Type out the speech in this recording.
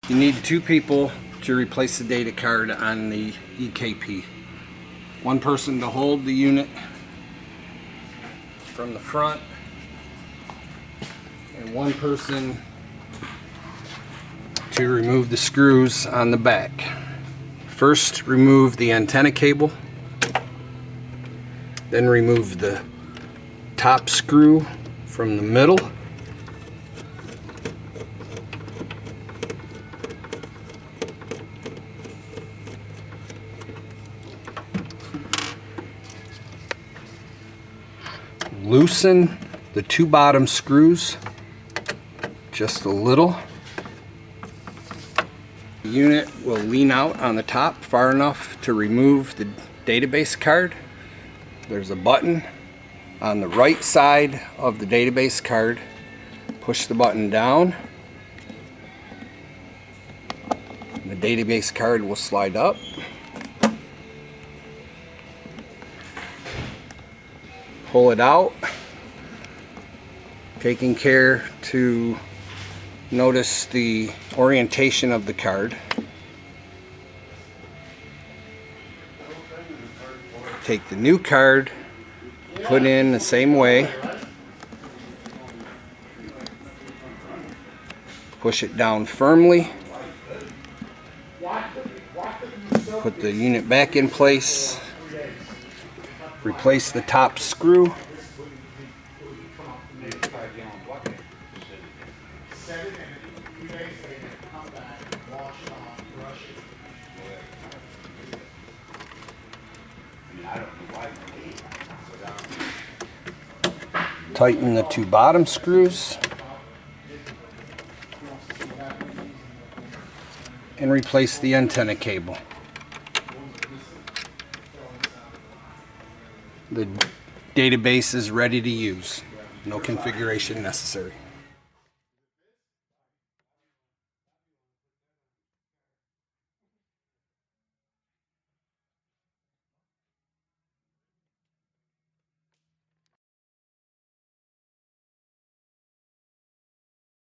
You need 2 people to replace the data card on the EKP. 1 person to hold the unit from the front, and 1 person to remove the screws on the back. First, remove the antenna cable, then remove the top screw from the middle. Loosen the 2 bottom screws just a little. The unit will lean out on the top far enough to remove the database card. There's a button on the right side of the database card. Push the button down. The database card will slide up. Pull it out, taking care to notice the orientation of the card. Take the new card, put in the same way, push it down firmly, put the unit back in place. Replace the top screw. Tighten the 2 bottom screws. And replace the antenna cable. The database is ready to use. No configuration necessary.